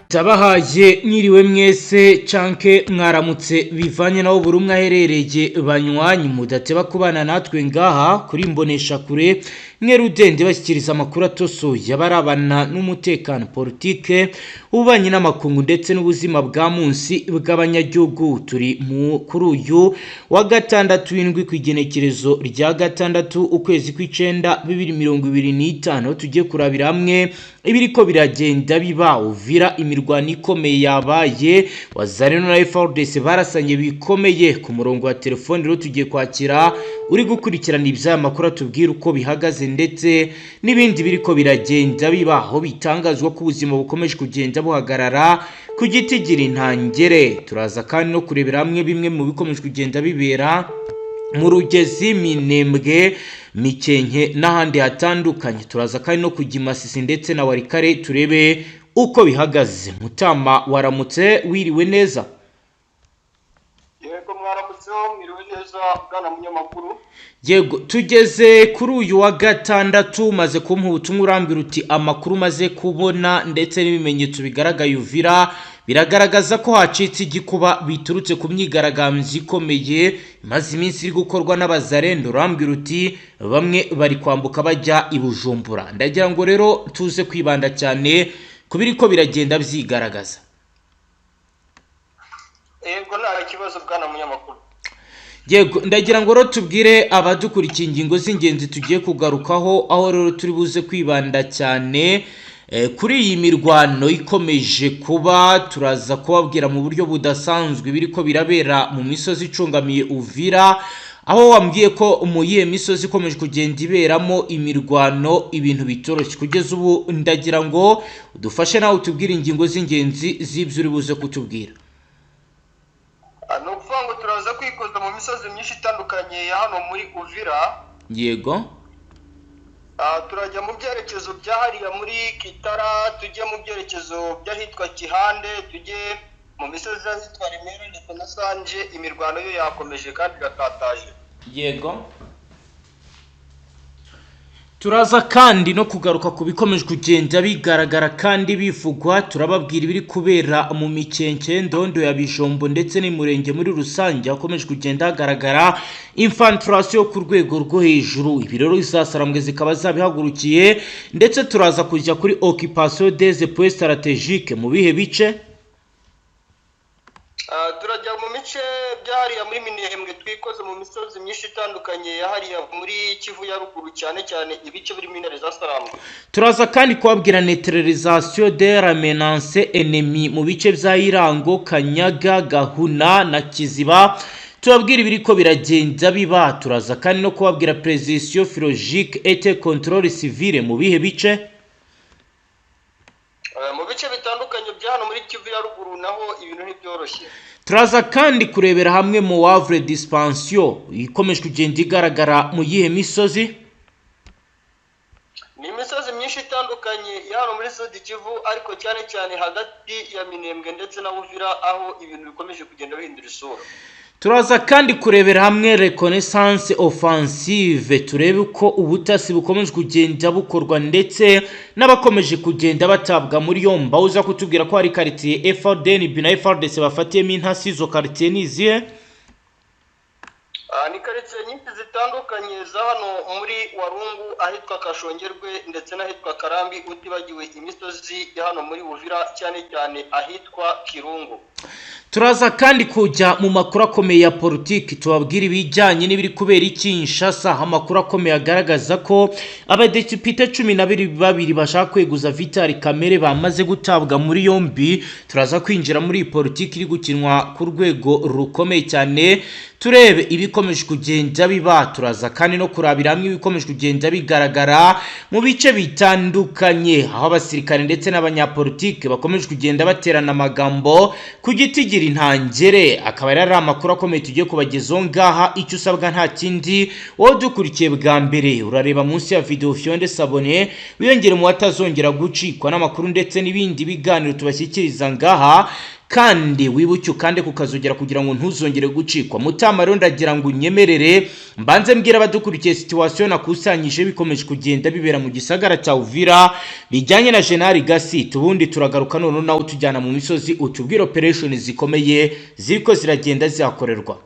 Tabahaye mwiriwe mwese canke mwaramutse bivanye naho buri umwe aherereye banywanyi mudateba kubana natwe ngaha kuri mbonesha kure mwerudende bashyikiriza amakuru atosoye abarabana n'umutekano politike ubanye n'amakungu ndetse n'ubuzima bwa munsi bw'abanyagihugu. Turi kuri uyu wa gatandatu w'indwi kw'igenekerezo rya gatandatu ukwezi kw'icenda 2025 tugiye kurabira hamwe ibiriko biragenda biba Uvira imirwano ikomeye yabaye Wazalendo na FARDC barasanye bikomeye. Ku murongo wa telefone rero tugiye kwakira uri gukurikirana iby'aya makuru atubwira uko bihagaze ndetse n'ibindi biriko biragenda bibaho bitangazwa ko ubuzima bukomeje kugenda buhagarara ku giti gira intangere. Turaza kandi no kurebera hamwe bimwe mu bikomeje kugenda bibera mu Rugezi, Minembwe, Mikenke n'ahandi hatandukanye. Turaza kandi no kujya Masisi ndetse na Warikare turebe uko bihagaze. Mutama waramutse wiriwe neza? Yego mwaramutse mwiriwe neza bwana munyamakuru. Yego tugeze kuri uyu wa gatandatu maze kumpa ubutumwa urambwira uti amakuru maze kubona ndetse n'ibimenyetso bigaragaye Uvira biragaragaza ko hacitse igikuba biturutse ku myigaragambyo ikomeye maze iminsi iri gukorwa n'abazarendo. Urambwira uti bamwe bari kwambuka bajya i Bujumbura. Ndagira ngo rero tuze kwibanda cyane kubiriko biragenda byigaragaza. Yego nta kibazo bwana munyamakuru. Yego ndagira ngo rero tubwire abadukurikiye ingingo z'ingenzi tugiye kugarukaho, aho rero turi buze kwibanda cyane kuri iyi mirwano ikomeje kuba. Turaza kubabwira mu buryo budasanzwe biriko birabera mu misozi icungamiye Uvira, aho wambwiye ko mu yihe misozi ikomeje kugenda iberamo imirwano ibintu bitoroshye kugeza ubu. Ndagira ngo udufashe nawe utubwire ingingo z'ingenzi z'ibyo uri buze kutubwira. No kuvuga ngo turaza kwikoza mu misozi myinshi itandukanye ya hano muri Uvira. Yego. Turajya mu byerekezo bya hariya muri Kitara, tujye mu byerekezo by'ahitwa Kihande, tujye mu misozi ahitwa Remera ndetse na Sanje. Imirwano yo yakomeje kandi irakataje. Yego. Turaza kandi no kugaruka ku bikomeje kugenda bigaragara kandi bivugwa. Turababwira ibiri kubera mu Mikenke, Ndondo ya Bijombo ndetse n'Imurenge muri rusange hakomeje kugenda hagaragara infiltration ku rwego rwo hejuru. Ibi rero izasarambwe zikaba zabihagurukiye ndetse turaza kujya kuri occupation des points stratégiques mu bihe bice. Turajya mu mice byahariya muri Minembwe, twikoze mu misozi myinshi itandukanye yahariya muri Kivu ya ruguru cyane cyane ibice biri minere za Sarambwe. Turaza kandi kubabwira neutralisation de la menace ennemi mu bice bya Irango, Kanyaga, Gahuna na Kiziba. Tubabwira ibiriko biragenda biba. Turaza kandi no kubabwira précision philologique et contrôle civil mu bihe bice. Mu bice bitandukanye bya hano muri Kivu ya ruguru naho ibintu ntibyoroshye. Turaza kandi kurebera hamwe mu Wavre dispension ikomeje kugenda igaragara mu yihe misozi. Ni imisozi myinshi itandukanye ya hano muri Sud Kivu, ariko cyane cyane hagati ya Minembwe ndetse na Uvira aho ibintu bikomeje kugenda bihindura isura. Turaza kandi kurebera hamwe reconnaissance offensive, turebe uko ubutasi bukomeje kugenda bukorwa ndetse n'abakomeje kugenda batabwa muri yomba. Uza kutubwira ko hari quartier FARDC na FARDC bafatiyemo intasi. Izo quartier niziye? Ni quartier nyinshi zitandukanye za hano muri Warungu, ahitwa Kashongerwe ndetse n'ahitwa Karambi, utibagiwe imisozi ya hano muri Uvira cyane cyane ahitwa Kirungu. Turaza kandi kujya mu makuru akomeye ya politiki, tubabwira ibijyanye n'ibiri kubera i Kinshasa. Amakuru akomeye agaragaza ko abadepite 12 bashaka kweguza Vital Kamerhe bamaze gutabwa muri yombi. Turaza kwinjira muri politiki iri gukinwa ku rwego rukomeye cyane, turebe ibikomeje kugenda biba. Turaza kandi no kurabira hamwe ibikomeje kugenda bigaragara mu bice bitandukanye, aho abasirikare ndetse n'abanyapolitike bakomeje kugenda baterana amagambo ku giti gira intangere. Akaba ari amakuru akomeye tugiye kubagezaho ngaha. Icyo usabwa nta kindi, wowe dukurikiye bwa mbere urareba munsi ya video fyonde sabone, wiyongere mu watazongera gucikwa n'amakuru ndetse n'ibindi biganiro tubashyikiriza ngaha kandi wibuke kandi kukazogera kugira ngo ntuzongere gucikwa. Mutama rero ndagira ngo unyemerere mbanze mbwira abadukurikiye situation nakusanyije bikomeje kugenda bibera mu gisagara cya Uvira bijyanye na General Gasi. Ubundi turagaruka none nawe tujyana mu misozi utubwira operation zikomeye ziko ziragenda zihakorerwa.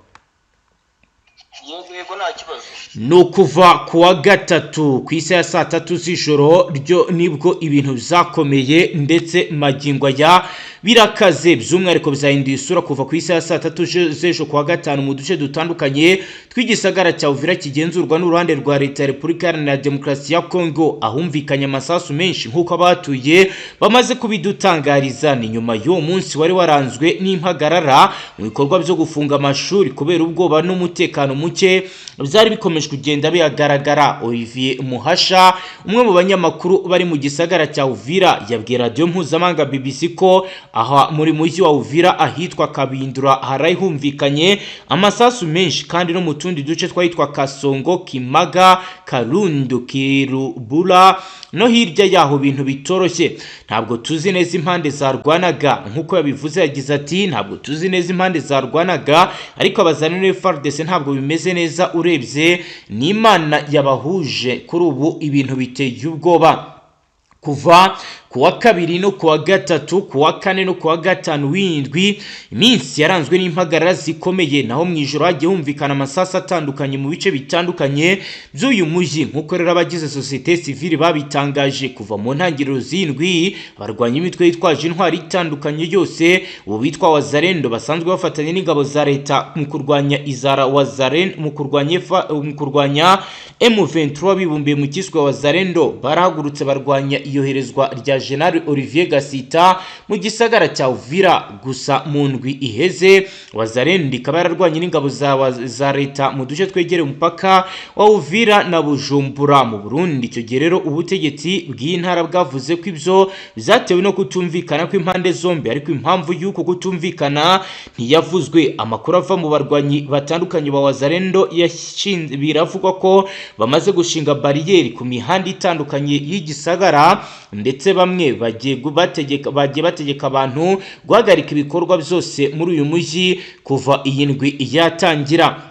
Yego nta kibazo. Nukuva kuwa gatatu ku isa ya 3 z'ijoro ryo nibwo ibintu zakomeye ndetse magingo ya birakaze by'umwihariko bizahinduye isura kuva ku isa ya 3 z'ejo kuwa gatanu mu duce dutandukanye twigisagara cya Uvira kigenzurwa n'uruhande rwa leta ya Repubulika Iharanira Demokarasi ya Kongo, ahumvikanye amasasu menshi nkuko abatuye bamaze kubidutangariza. Ni nyuma y'uwo munsi wari waranzwe n'impagarara mu bikorwa byo gufunga amashuri kubera ubwoba n'umutekano muke byari bikomeje kugenda bihagaragara. Olivier Muhasha, umwe mu banyamakuru bari mu gisagara cya Uvira, yabwiye radio mpuzamahanga BBC ko aha muri mujyi wa Uvira ahitwa Kabindura harayihumvikanye amasasu menshi kandi no mu tundi duce twahitwa Kasongo, Kimaga, Karundu, Kirubula no hirya yaho bintu bitoroshye. Ntabwo tuzi neza impande zarwanaga nkuko yabivuze, yagize ati ntabwo tuzi neza impande zarwanaga ariko abazanire FARDC ntabwo bimeze neza urebye n'Imana yabahuje kuri ubu ibintu biteye ubwoba. Kuva kuwa kabiri no kuwa gatatu, kuwa kane no kuwa gatanu w'indwi iminsi yaranzwe n'impagarara zikomeye, naho mu ijoro hagiye humvikana amasasa atandukanye mu bice bitandukanye by'uyu mujyi nkuko rero abagize societe civile babitangaje. Kuva mu ntangiriro z'indwi barwanya imitwe yitwaje intwari itandukanye yose ubu bitwa Wazalendo basanzwe bafatanya n'ingabo za leta mu kurwanya izara Wazalendo mu kurwanya M23 bibumbiye mu kiswe Wazalendo barahagurutse barwanya iyoherezwa rya General Olivier Gasita mu gisagara cya Uvira. Gusa mu ndwi iheze Wazalendo ikaba yararwanye n'ingabo za leta mu duce twegereye umupaka wa Uvira na Bujumbura mu Burundi. Icyo gihe rero ubutegetsi bw'intara bwavuze ko ibyo bizatewe no kutumvikana kw'impande zombi, ariko impamvu y'uko kutumvikana ntiyavuzwe. Amakuru ava mu barwanyi batandukanye ba Wazalendo biravugwa ko bamaze gushinga bariyeri ku mihanda itandukanye y'igisagara ndetse bamwe bagiye bategeka abantu guhagarika ibikorwa byose muri uyu mujyi kuva iyi ndwi yatangira.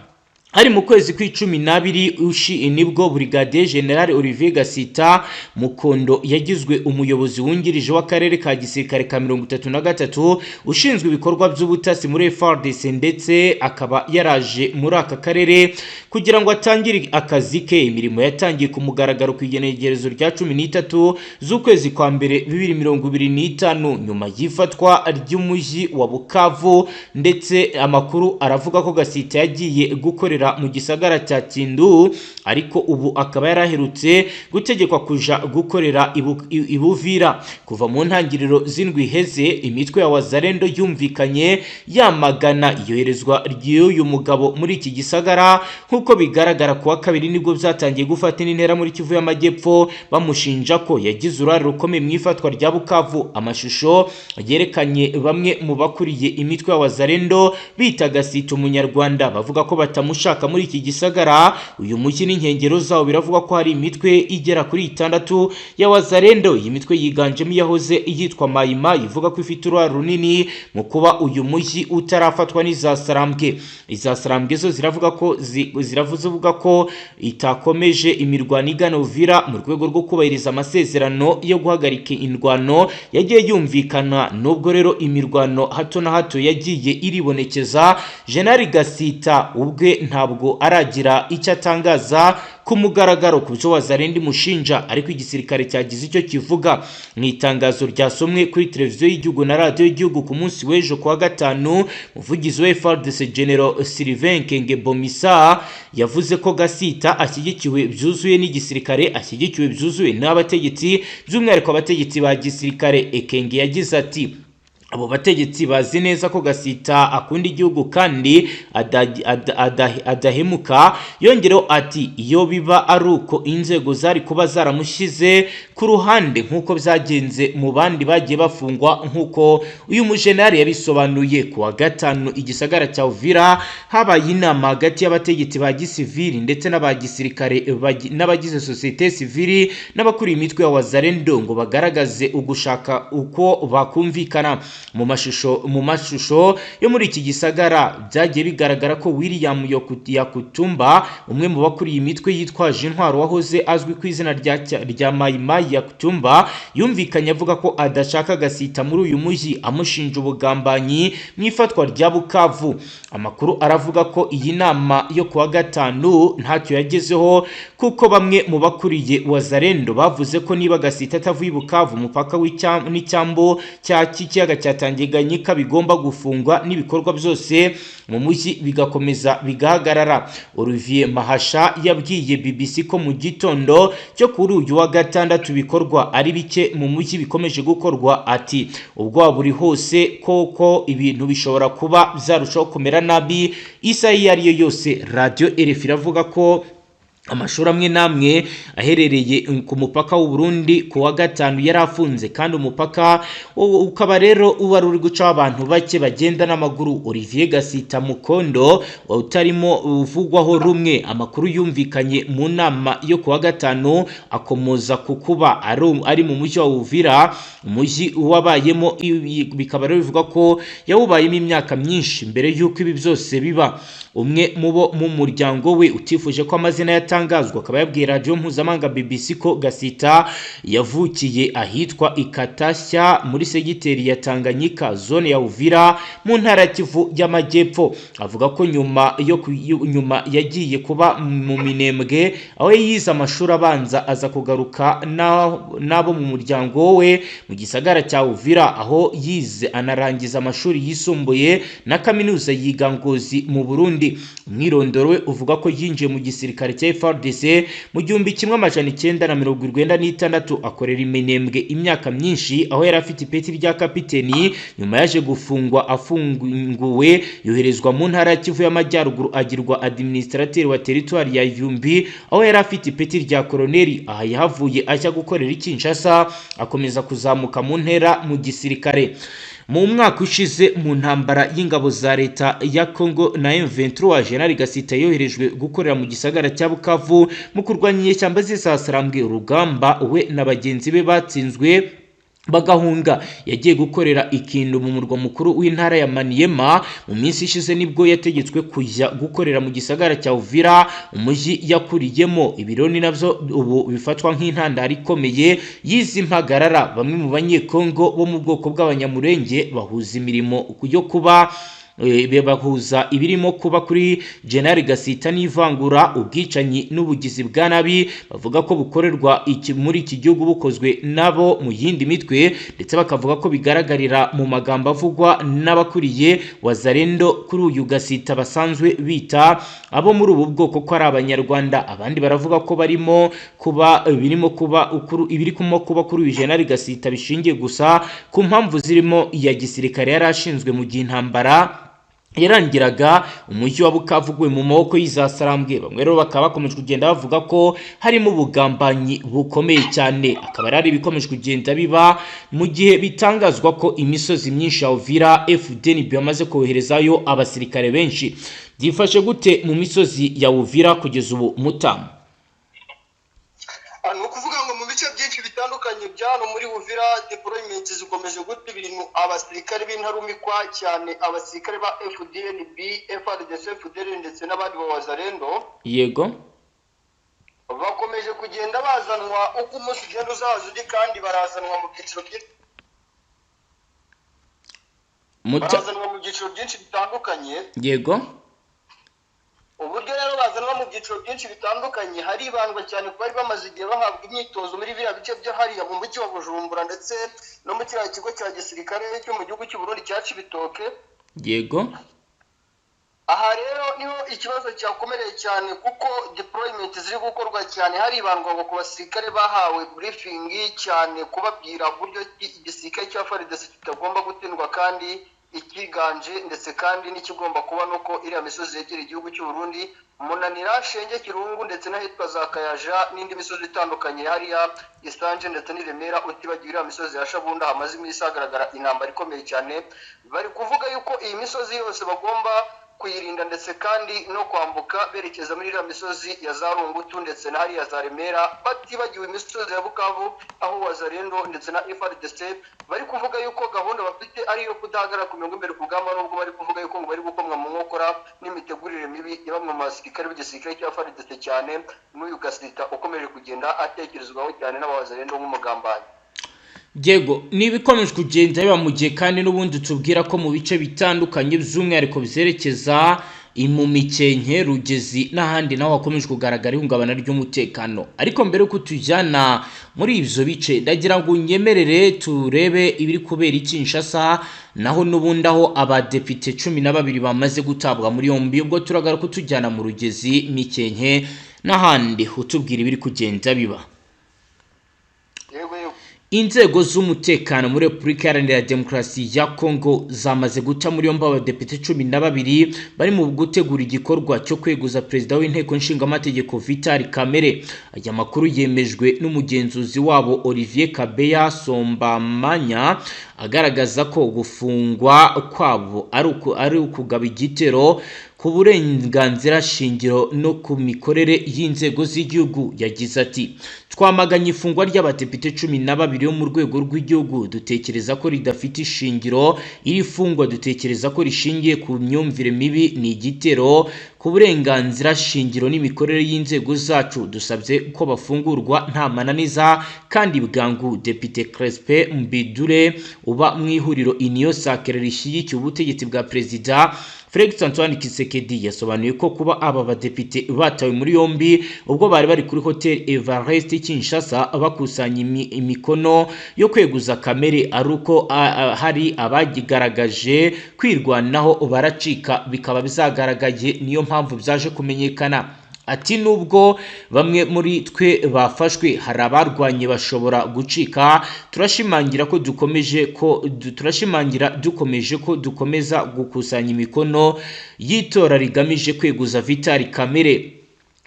Hari mu kwezi kwa12 nibwo Brigadier General Olivier Gasita Mukondo yagizwe umuyobozi wungirije w'akarere ka gisirikare ka 33 ushinzwe ibikorwa by'ubutasi muri FARDC, ndetse akaba yaraje muri aka karere kugira ngo atangire akazi ke. Imirimo yatangiye ku mugaragaro ku igenegerezo rya 13 z'ukwezi kwa mbere 2025 nyuma y'ifatwa ry'umujyi wa Bukavu, ndetse amakuru aravuga ko Gasita yagiye gukorera mu gisagara cya Kindu, ariko ubu akaba yaraherutse gutegekwa kuja gukorera ibuvira. Kuva mu ntangiriro z'indwi heze imitwe ya Wazalendo yumvikanye yamagana iyoherezwa ry'uyu mugabo muri iki gisagara, nkuko bigaragara kuwa kabiri nibwo byatangiye gufata intera muri Kivu y'Amajyepfo bamushinja ko yagize uruhare rukomeye mu ifatwa rya Bukavu. Amashusho yerekanye bamwe mu bakuriye imitwe ya Wazalendo bita Gasita umunyarwanda bavuga ko batamushaka muri iki gisagara. Uyu mujyi n'inkengero zawo biravuga ko hari imitwe igera kuri 6 ya Wazalendo. Iyi mitwe yiganjemo yahoze yitwa Mayima ivuga ko ifite uruhare runini mu kuba uyu mujyi utarafatwa n'izasarambwe. Izasarambwe zo ziravuga ko itakomeje imirwano igana Uvira mu rwego rwo kubahiriza amasezerano yo guhagarika indwano yagiye yumvikana. Nubwo rero imirwano hato na hato yagiye iribonekeza, General Gasita ubwe ntabwo aragira icyo atangaza ku mugaragaro ku byo Wazalendo mushinja, ariko igisirikare cyagize icyo kivuga. Mu itangazo ryasomwe kuri televiziyo y'igihugu na radio y'igihugu ku munsi w'ejo kuwa gatanu, umuvugizi wa FARDC General Sylvain Kenge Bomisa yavuze ko Gasita ashyigikiwe byuzuye n'igisirikare, ashyigikiwe byuzuye n'abategetsi, by'umwihariko abategetsi ba gisirikare. Ekenge yagize ati abo bategetsi bazi neza ko Gasita akunda igihugu kandi adahemuka. Yongereho ati iyo biba ari uko inzego zari kuba zaramushyize ku ruhande nk'uko byagenze mu bandi bagiye bafungwa nk'uko uyu mujenerali yabisobanuye. Kuwa gatanu igisagara cya Uvira habaye inama hagati y'abategetsi ba gisivili ndetse n'abagisirikare n'abagize societe civile n'abakuriye imitwe ya Wazalendo ngo bagaragaze ugushaka uko bakumvikana. mu mashusho yo muri iki gisagara byagiye bigaragara ko William Yakutumba umwe mu bakuriye imitwe yitwaje intwaro wahoze azwi ku izina rya Mai Mai Yakutumba yumvikanye avuga ko adashaka Gasita muri uyu mujyi amushinja ubugambanyi mu ifatwa rya Bukavu. Amakuru aravuga ko iyi nama yo kuwa gatanu ntacyo yagezeho kuko bamwe mu bakuriye Wazalendo bavuze ko niba Gasita atavuye Bukavu umupaka n'icyambo cya kiyaga cya Tanganyika bigomba gufungwa n'ibikorwa byose mu mujyi bigakomeza bigahagarara. Olivier Mahasha yabwiye BBC ko mu gitondo cyo kuri uyu wa gatandatu bikorwa ari bike mu mujyi bikomeje gukorwa, ati ubwo buri hose koko ibintu bishobora kuba byarushaho kumera nabi isaha iyo ari yo yose. Radio RFI iravuga ko amashuri amwe namwe aherereye ku mupaka w'u Burundi ku wa gatanu yarafunze kandi umupaka ukaba rero uba ruri guca abantu bake bagenda n'amaguru. Olivier Gasita Mukondo utarimo uvugwaho rumwe. Amakuru yumvikanye mu nama yo ku wa gatanu akomoza ku kuba ari mu mujyi wa Uvira, umujyi wabayemo bikaba rero bivuga ko yawubayemo imyaka myinshi mbere y'uko ibi byose biba. Umwe mu muryango we utifuje ko amazina yatangazwa akaba yabwiye radio mpuzamahanga BBC ko Gasita yavukiye ahitwa Ikatashya muri segiteri ya Tanganyika zone ya Uvira mu ntara ya Kivu y'Amajyepfo. Avuga ko nyuma yagiye kuba mu Minembwe aho yize amashuri abanza aza kugaruka nabo mu muryango we mu gisagara cya Uvira aho yize anarangiza amashuri yisumbuye na kaminuza yiga Ngozi mu Burundi. Umwirondoro we uvuga ko yinjiye mu gisirikare cya FARDC mu 1996 akorera Minembwe imyaka myinshi aho yari afite ipeti rya kapiteni. Nyuma yaje gufungwa afunguwe yoherezwa mu ntara ya Kivu y'Amajyaruguru agirwa administrateur wa territoire ya Yumbi aho yari afite ipeti rya koloneli. Aha yahavuye ajya gukorera Kinshasa akomeza kuzamuka mu ntera mu gisirikare. Mu mwaka ushize mu ntambara y'ingabo za leta ya Congo na M23 General Gasita yoherejwe gukorera mu gisagara cya Bukavu mu kurwanya inyeshyamba z'Isasarambwe. Urugamba we na bagenzi be batsinzwe bagahunga. Yagiye gukorera ikintu mu murwa mukuru w'intara ya Maniema. Mu minsi ishize nibwo yategetswe kujya gukorera mu gisagara cya Uvira, umujyi yakuriyemo. Ibironi navyo ubu bifatwa nk'intandaro ikomeye y'izi mpagarara. Bamwe mu banyekongo bo mu bwoko bw'abanyamurenge bahuza imirimo yo kuba bahuza ibirimo kuba kuri General Gasita n'ivangura, ubwicanyi n'ubugizi bwa nabi bavuga ko bukorerwa muri iki gihugu bukozwe nabo mu yindi mitwe, ndetse bakavuga ko bigaragarira mu magambo avugwa n'abakuriye Wazalendo kuri uyu Gasita basanzwe bita abo muri ubu bwoko ko ari Abanyarwanda. Abandi baravuga ko ibiri kuba kuri uyu General Gasita bishingiye gusa ku mpamvu zirimo iya gisirikare yari ashinzwe mu gihe intambara yarangiraga umujyi wa Bukavu gwe mu maboko y'Isasarambwe. Bamwe rero bakaba bakomeje kugenda bavuga ko harimo ubugambanyi bukomeye cyane, akaba ari bikomeje kugenda biba mu gihe bitangazwa ko imisozi myinshi ya Uvira FDNB yamaze koherezayo abasirikare benshi. Byifashe gute mu misozi ya Uvira kugeza ubu Mutamu? Ni ukuvuga ngo mu bice byinshi bitandukanye byano muri Uvira deployment zikomeje guta ibintu. Abasirikare b'intarumikwa cyane, abasirikare ba FDNB, FARDC, FDLR ndetse n'abandi ba Wazalendo, yego, bakomeje kugenda bazanwa uko umunsi ugenda uzaza undi, kandi barazanwa mu byiciro byinshi bitandukanye. Yego, uburyo rero bazanwa mu byiciro byinshi bitandukanye haribandwa cyane ku bari bamaze igihe bahabwa imyitozo muri biriya bice byo hariya mu mujyi wa Bujumbura ndetse no mu kiriya kigo cya gisirikare cyo mu gihugu cy'u Burundi cya Cibitoke. Yego, aha rero niho ikibazo cyakomereye cyane kuko deployment ziri gukorwa cyane haribandwa ku basirikare bahawe briefing cyane kubabwira buryo igisirikare cya FARDC kitagomba gutindwa kandi ikiganje, ndetse kandi n'ikigomba kuba nuko iriya misozi yegereye igihugu cy'u Burundi, Munanira, Shenge, Kirungu ndetse n'ahitwa za Kayaja n'indi misozi itandukanye hariya Isanje ndetse n'Iremera, utibagiwe iriya misozi ya Shabunda hamaze iminsi hagaragara intambara ikomeye cyane. Bari kuvuga yuko iyi misozi yose bagomba kuyirinda ndetse kandi no kwambuka berekeza muri iriya misozi ya za Rungutu ndetse na hariya za Remera, batibagiwe imisozi ya Bukavu aho Wazalendo ndetse na FARDC bari kuvuga yuko gahunda bafite ari iyo kudahagarara ku mirongo imbere ku rugamba, nubwo bari kuvuga yuko ngo bari gukomwa mu nkokora n'imitegurire mibi ya bamwe mu basirikare b'igisirikare cya FARDC, cyane n'uyu Gasita ukomeje kugenda atekerezwaho cyane n'Abazalendo nk'umugambanyi. Diego, nibikomeje kugenda biba mu gihe kandi n'ubundi tubwira ko mu bice bitandukanye by'umwihariko bizerekeza mu Mikenke, Rugezi n'ahandi naho hakomeje kugaragara ihungabana ry'umutekano. Ariko mbere ko tujyana muri ivyo bice, ndagira ngo unyemerere turebe ibiri kubera i Kinshasa, naho n'ubundi aho abadepite 12 bamaze gutabwa muri yombi. Ubwo turagaruka tujyana mu Rugezi, Mikenke n'ahandi utubwira ibiri kugenda biba. Inzego z'umutekano muri Repubulika Iharanira Demokarasi ya Kongo zamaze guca muri yombi abadepite 12 bari mu gutegura igikorwa cyo kweguza perezida w'inteko nshingamategeko Vital Kamerhe. Aya makuru yemejwe n'umugenzuzi wabo Olivier Kabeya Sombamanya, agaragaza ko gufungwa kwabo ari ukugaba igitero ku burenganzira shingiro no ku mikorere y'inzego z'igihugu. Yagize ati, twamaganye ifungwa ry'abadepite 12 yo mu rwego rw'igihugu, dutekereza ko ridafite ishingiro. Iri fungwa dutekereza ko rishingiye ku myumvire mibi, ni igitero ku burenganzira shingiro n'imikorere y'inzego zacu. Dusabye ko bafungurwa nta mananiza kandi bwangu. Depite Crespe Mbidure uba mu ihuriro Union Sacrée rishyigikiye ubutegetsi bwa Perezida Felix Antoine Tshisekedi yasobanuye ko kuba aba badepite batawe muri yombi ubwo bari kuri Hotel Everest Kinshasa bakusanya imikono yo kweguza Kamerhe ari uko hari abagigaragaje kwirwanaho baracika, bikaba bizagaragaye niyo mpamvu byaje kumenyekana. Ati, nubwo bamwe muri twe bafashwe hari abarwanye bashobora gucika, turashimangira dukomeje ko dukomeza gukusanya imikono y'itora rigamije kweguza Vital Kamerhe.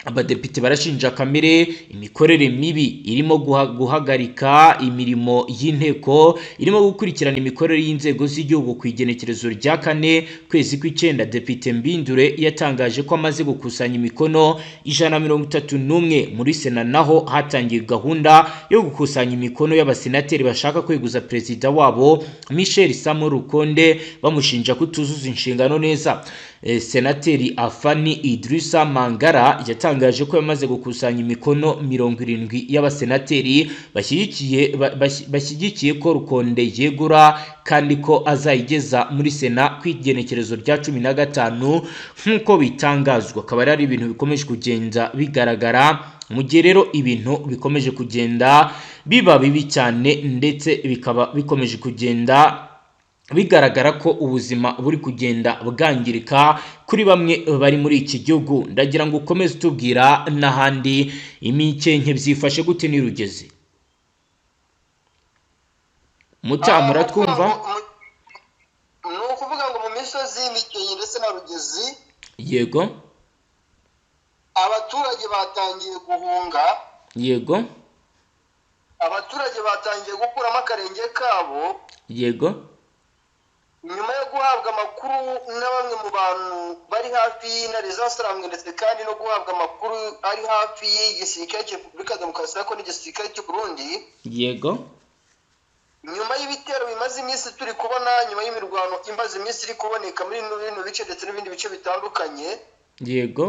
Abadepite barashinja Kamerhe imikorere mibi irimo guhagarika imirimo y'inteko, irimo gukurikirana imikorere y'inzego z'igihugu. Ku igenekerezo rya 4 kwezi kw'Icyenda, Depite Mbindure yatangaje ko amaze gukusanya imikono 131. Muri Sena naho hatangiye gahunda yo gukusanya imikono y'abasenateri bashaka kweguza perezida wabo Michel Samo Rukonde, bamushinja kutuzuza inshingano neza. Senateri Afani Idrissa Mangara yatangaje ko yamaze gukusanya imikono 70 y'abasenateri bashyigikiye ko Rukonde yegura, kandi ko azayigeza muri Sena ku igenekerezo rya 15 nk'uko bitangazwa. Akaba ari ibintu bikomeje kugenda bigaragara mu gihe rero ibintu bikomeje kugenda biba bibi cyane, ndetse bikaba bikomeje kugenda bigaragara ko ubuzima buri kugenda bwangirika kuri bamwe bari muri iki gihugu. Ndagira ngo ukomeze tubwira n'ahandi Imikenke byifashe gute ni Rugezi. Mutamura twumva ni ukuvuga ngo mu misozi y'Imikenke ndetse na Rugezi, yego, abaturage batangiye guhunga. Yego, abaturage batangiye gukuramo akarenge kabo. Yego, nyuma yo guhabwa amakuru na bamwe mu bantu bari hafi y'intare zasarambwe, ndetse kandi no guhabwa amakuru ari hafi y'igisirikare cya Repubulika Demokarasi ya Kongo n'igisirikare cy'u Burundi. Yego, nyuma y'ibitero bimaze iminsi turi kubona, nyuma y'imirwano imaze iminsi iri kuboneka muri bino bice ndetse n'ibindi bice bitandukanye. Yego,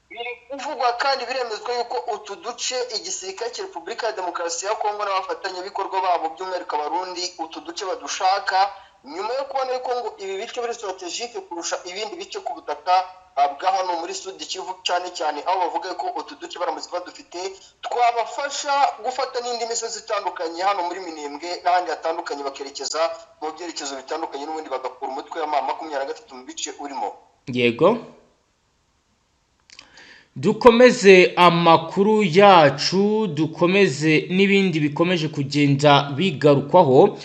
biri kuvugwa kandi biremezwa yuko utu duce igisirikare cya Repubulika ya Demokarasi ya Kongo n'abafatanyabikorwa babo by'umwihariko Abarundi utu duce badushaka, nyuma yo kubona yuko ngo ibi bice biri strategique kurusha ibindi bice ku butaka bwa hano muri Sud Kivu, cyane cyane aho bavuga ko utu duce baramutse badufite twabafasha gufata n'indi misozi itandukanye hano muri Minembwe n'ahandi hatandukanye, bakerekeza mu byerekezo bitandukanye n'ubundi bagakura umutwe wa 23 mu bice urimo. Yego, dukomeze amakuru yacu, dukomeze n'ibindi bikomeje kugenda bigarukwaho.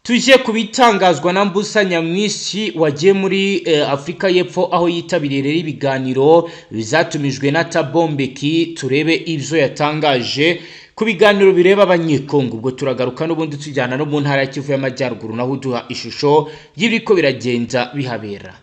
Tujye kubitangazwa na Mbusa Nyamwisi wagiye muri Afrika y'Epfo, aho yitabiriye rero ibiganiro bizatumijwe na Thabo Mbeki. Turebe ibyo yatangaje ku biganiro bireba abanyekongo. Ubwo turagaruka n'ubundi tujyana no mu ntara ya Kivu y'Amajyaruguru, naho duha ishusho y'ibiko biragenda bihabera.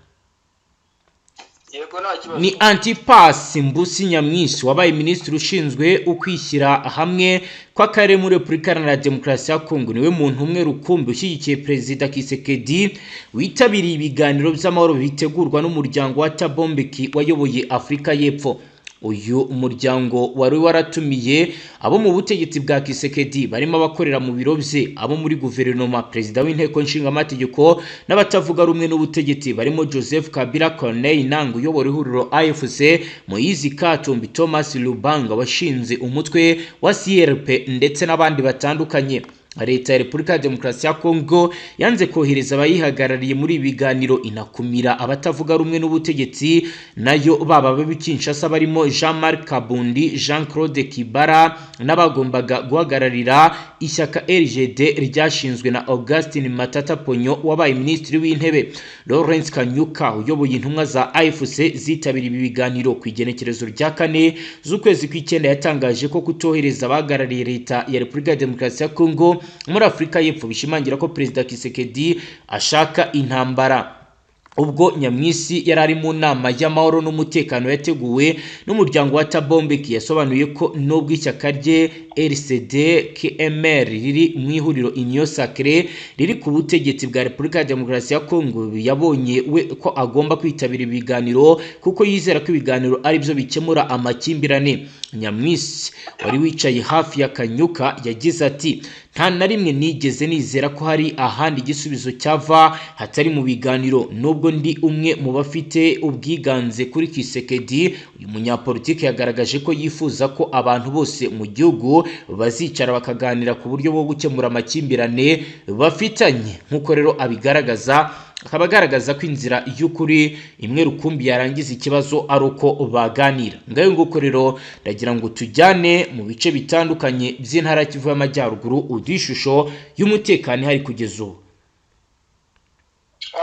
yego nta kibazo. ni Antipas Mbusi Nyamwisi wabaye minisitiri ushinzwe ukwishyira hamwe kw'akarere muri Repubulika Iharanira Demokarasi ya Kongo, niwe muntu umwe rukumbi ushyigikiye Perezida Tshisekedi witabiriye ibiganiro by'amahoro bitegurwa n'umuryango wa Thabo Mbeki wayoboye Afurika y'Epfo. Uyu muryango wari waratumiye abo mu butegetsi bwa Tshisekedi barimo abakorera mu biro bye, abo muri guverinoma, perezida w'inteko nshingamategeko n'abatavuga rumwe n'ubutegetsi barimo Joseph Kabila, Corneille Nangaa uyobora ihuriro AFC, Moise Katumbi, Thomas Lubanga washinze umutwe wa CRP ndetse n'abandi batandukanye. Leta ya Repubulika ya Demokarasi ya Kongo yanze kohereza abayihagarariye muri biganiro, inakumira abatavuga rumwe n'ubutegetsi, nayo baba b'Kinshasa barimo Jean-Marc Kabundi, Jean-Claude Kibara n'abagombaga guhagararira ishyaka RGD ryashinzwe na Augustin Matata Ponyo wabaye minisitiri w'intebe. Lawrence Kanyuka uyoboye intumwa za AFC zitabiriye ibi biganiro ku igenekerezo rya 4 z'ukwezi kw'icyenda yatangaje ko kutohereza abahagarariye leta ya Repubulika ya Demokarasi ya Kongo muri Afurika y'Epfo bishimangira ko Perezida Tshisekedi ashaka intambara. Ubwo Nyamwisi yari ari mu nama y'amahoro n'umutekano yateguwe n'umuryango wa Thabo Mbeki, yasobanuye ko nubwo ishyaka rye RCD KMR riri mu ihuriro Union Sacrée riri ku butegetsi bwa Repubulika ya Demokarasi ya Kongo, yabonye we ko agomba kwitabira ibiganiro kuko yizera ko ibiganiro ari byo bikemura amakimbirane. Nyamwisi wari wicaye hafi ya Kanyuka yagize ati nta na rimwe nigeze nizera ko hari ahandi igisubizo cyava hatari mu biganiro. Nubwo ndi umwe mu bafite ubwiganze kuri Tshisekedi, uyu munyapolitiki yagaragaje ko yifuza ko abantu bose mu gihugu bazicara bakaganira ku buryo bwo gukemura amakimbirane bafitanye. Nk'uko rero abigaragaza, akaba agaragaza ko inzira y'ukuri imwe rukumbi yarangiza ikibazo ari uko baganira. Ngayo nguko rero ndagira ngo tujyane mu bice bitandukanye by'intara Kivu y'Amajyaruguru uduha ishusho y'umutekano ihari kugeza ubu.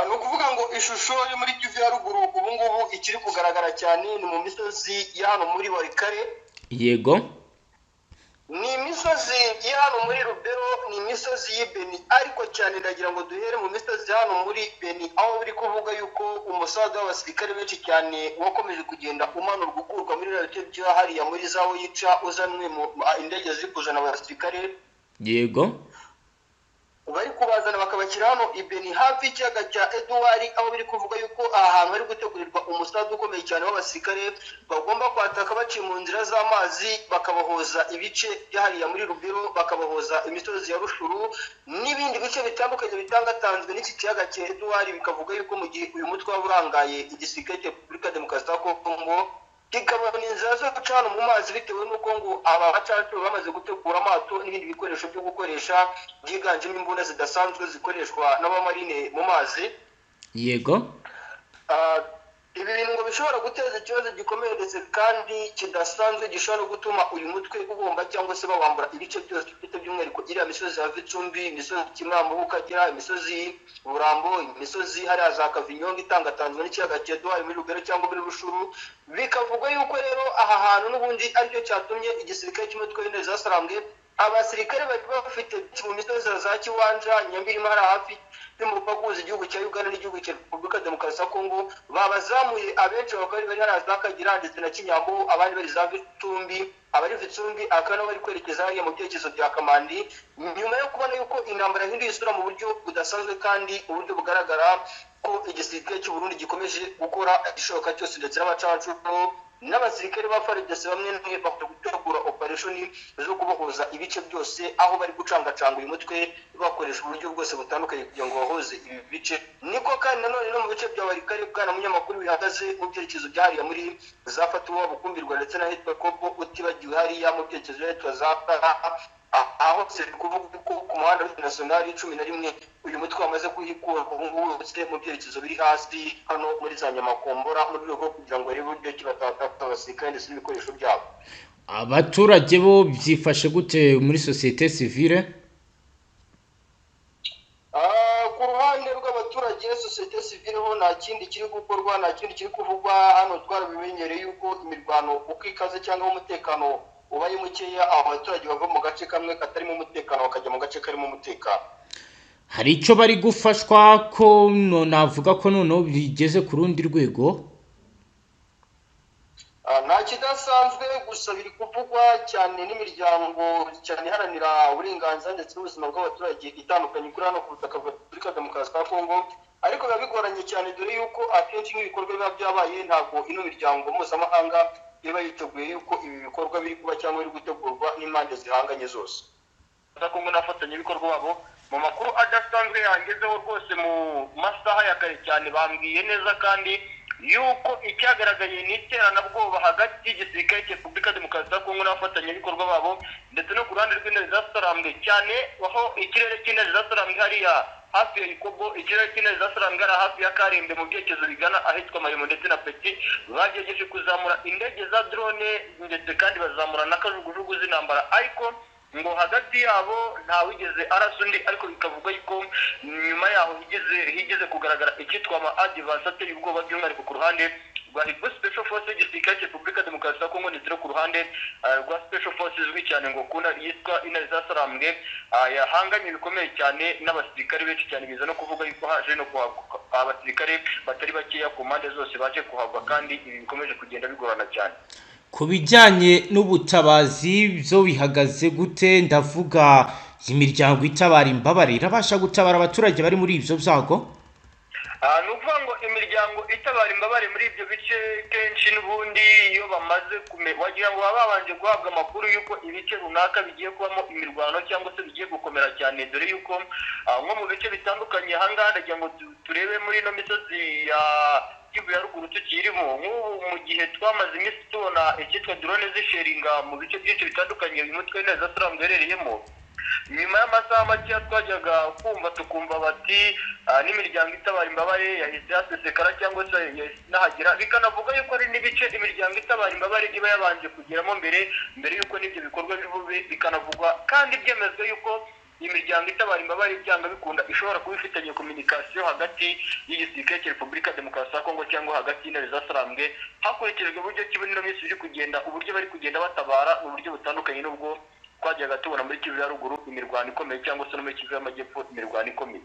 Ni ukuvuga ngo ishusho yo muri Kivu ya ruguru ubu ngubu ikiri kugaragara cyane ni mu misozi ya hano muri Walikale. Yego, ni imisozi ya hano muri Rubero, ni imisozi y'Ibeni, ariko cyane ndagira ngo duhere mu misozi hano muri Beni, aho biri kuvuga yuko umusaga w'abasirikare benshi cyane wakomeje kugenda umanurwa gukurwa muri bice bya hariya muri zawo yica uzanwe mu indege ziri kuzana abasirikare. yego, bari kubazana bakabashyira hano Ibeni hafi y'ikiyaga cya Edouard, aho biri kuvuga yuko aha hantu hari gutegurirwa umusada ukomeye cyane w'abasirikare bagomba kwataka baciye mu nzira z'amazi, bakabahoza ibice byahariya muri Rubero, bakabahoza imisozi ya Rushuru n'ibindi bice bitandukanye bitangatanzwe n'iki kiyaga cya Edouard. Bikavuga yuko mu gihe uyu mutwe waburangaye igisirikare cya Repubulika ya Demokarasi ya Kongo kikabona inzira zo guca hano mu mazi, bitewe n'uko ngo aba bacacu bamaze gutegura amato n'ibindi bikoresho byo gukoresha byiganjemo imbunda zidasanzwe zikoreshwa n'abamarine mu mazi. yego, ibi bintu ngo bishobora guteza ikibazo gikomeye ndetse kandi kidasanzwe gishobora no gutuma uyu mutwe ubomba cyangwa se bawambura ibice byose bifite, by'umwihariko iriya misozi ya Vicumbi, imisozi Kimambu, Bukagera, imisozi Burambo, imisozi hariya za Kavinyonga itangatanzwe n'ikiyaga cya Edouard muri Rubero cyangwa muri Rushuru. Bikavuga yuko rero aha hantu n'ubundi aricyo cyatumye igisirikare cy'umutwe w'intare za Sarambwe abasirikare bari bafite mu misozi za Kiwanja, Nyambirima hariya hafi y'umupaka uhuza igihugu cya Uganda n'igihugu cya Repubulika ya Demokarasi ya Kongo, babazamuye abenshi bakaba bari hariya za Kagira ndetse na Kinyambo, abandi bari za Vicumbi, abari Vicumbi akaba bari kwerekeza hariya mu byerekezo bya Kamandi, nyuma yo kubona yuko intambara yahinduye isura mu buryo budasanzwe kandi uburyo bugaragara ko igisirikare cy'u Burundi gikomeje gukora igishoboka cyose ndetse n'abacacu n'abasirikare ba FARDC bamwe n'umwe bakora gutegura operation zo kubohoza ibice byose, aho bari gucangacanga uyu mutwe bakoresha uburyo bwose butandukanye kugira ngo bahoze ibi bice. Niko kandi nanone no mu bice bya Walikale bwana munyamakuru bihagaze mu byerekezo byahariya muri zafatuwa bukumbirwa ndetse na hitwa Kopo, utibagiwe hariya mu byerekezo hitwa za aho se kuvuga ko ku muhanda wa national 11 uyu mutwe wamaze kuhikura ubu ngubu mu byerekezo biri hasi hano muri za Nyamakombora, mu rwego kugira ngo arebe uburyo kibatata abasirikare ndetse n'ibikoresho byabo. abaturage bo byifashe gute muri societe civile? Ku ruhande rw'abaturage societe civile ho nta kindi kiri gukorwa, nta kindi kiri kuvugwa. Hano twarabimenyereye yuko imirwano uko ikaze cyangwa umutekano ubaye mukeya, abaturage bava mu gace kamwe katarimo umutekano bakajya mu gace karimo umutekano. Hari icyo bari gufashwa ko navuga ko noneho bigeze ku rundi rwego? kidasanzwe gusa biri kuvugwa cyane n'imiryango cyane iharanira uburenganzira ndetse n'ubuzima bw'abaturage itandukanye kuri hano ku butaka bwa Repubulika Demokarasi ya Kongo, ariko biba bigoranye cyane dore yuko akenshi nk'ibikorwa biba byabaye ntabwo ino miryango mpuzamahanga iba yiteguye yuko ibi bikorwa biri kuba cyangwa biri gutegurwa n'impande zihanganye zose. Kongo n'abafatanyabikorwa babo mu makuru adasanzwe yangezeho rwose mu masaha ya kare cyane bambwiye neza kandi yuko icyagaragaye ni iterabwoba hagati y'igisirikare cya Repubulika Demokarasi ya Kongo n'abafatanyabikorwa babo ndetse no ku ruhande rw'intare zasarambwe cyane aho ikirere cy'intare zasarambwe hariya hafi ya Ikobo, ikirere cy'intare zasarambwe ari hafi ya Karembe mu byerekezo bigana ahitwa Marimo ndetse na Peti, bagerageje kuzamura indege za drone ndetse kandi bazamura n'akajugujugu z'intambara, ariko ngo hagati yabo ntawigeze arasa undi, ariko bikavugwa yuko nyuma yaho higeze kugaragara icyitwa ama advance ateye ubwoba by'umwihariko ku ruhande rwa Special Forces y'igisirikare cya Repubulika Demokarasi ya Kongo ndetse no ku ruhande rwa Special Forces izwi cyane ngo kuna yitwa intare zasarambwe yahanganye bikomeye cyane n'abasirikare benshi cyane, biza no kuvuga yuko haje no abasirikare batari bakeya ku mpande zose baje kuhagwa, kandi ibi bikomeje kugenda bigorana cyane. Ku bijyanye n'ubutabazi byo bihagaze gute? Ndavuga imiryango itabara imbabare irabasha gutabara abaturage bari muri ibyo byago? Ni ukuvuga ngo imiryango itabara imbabare muri ibyo bice kenshi n'ubundi iyo bamaze wagira ngo baba babanje guhabwa amakuru y'uko ibice runaka bigiye kubamo imirwano cyangwa se bigiye gukomera cyane, dore y'uko nko mu bice bitandukanye ahangaha ndagira ngo turebe muri ino misozi ya Kivu ya ruguru tukirimo, nk'ubu mu gihe twamaze iminsi tubona icyitwa drone zisheringa mu bice byinshi bitandukanye uyu mutwe w'intare zasarambwe uherereyemo, nyuma y'amasaha make twajyaga kumva tukumva bati n'imiryango itabara imbabare yahise yasesekara cyangwa se nahagera, bikanavuga yuko ari n'ibice imiryango itabara imbabare iba yabanje kugeramo mbere y'uko n'ibyo bikorwa bivube, bikanavugwa kandi byemezwa yuko imiryango itabara imbabare byanga bikunda ishobora kuba ifitanye communication hagati y'igisirikare cya Repubulika Demokarasi ya Kongo cyangwa hagati y'intare zasarambwe, hakurikijwe uburyo kibonino minsi biri kugenda, uburyo bari kugenda batabara mu buryo butandukanye n'ubwo twajyaga tubona muri Kivu ya ruguru imirwano ikomeye cyangwa se no muri Kivu y'amajyepfo imirwano ikomeye.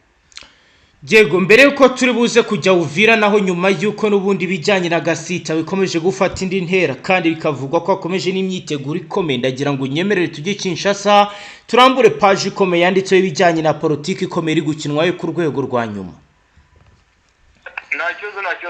Yego, mbere yuko turi buze kujya Uvira naho nyuma yuko n'ubundi bijyanye na Gasita bikomeje gufata indi ntera kandi bikavugwa ko akomeje n'imyiteguro ikomeye, ndagira ngo nyemerere tujye Kinshasa turambure page ikomeye yanditseho ibijyanye na politiki ikomeye iri gukinwa yo ku rwego rwa nyuma.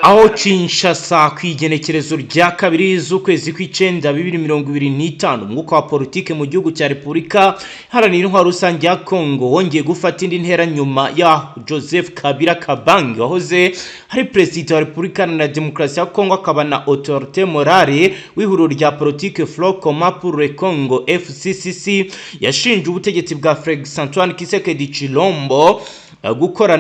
Aho Kinshasa ku igenekerezo rya kabiri z'ukwezi kw'Icyenda 2025 umwuka wa politike mu gihugu cya Repubulika Iharanira Intwaro Rusange ya Kongo wongeye gufata indi ntera nyuma ya Joseph Kabila Kabange wahoze ari perezida wa Repubulika Iharanira Demokarasi ya Kongo akaba na autorité morale w'ihuriro rya politike Front Commun pour le Congo FCCC, yashinje ubutegetsi bwa Felix Antoine Tshisekedi Tshilombo gukora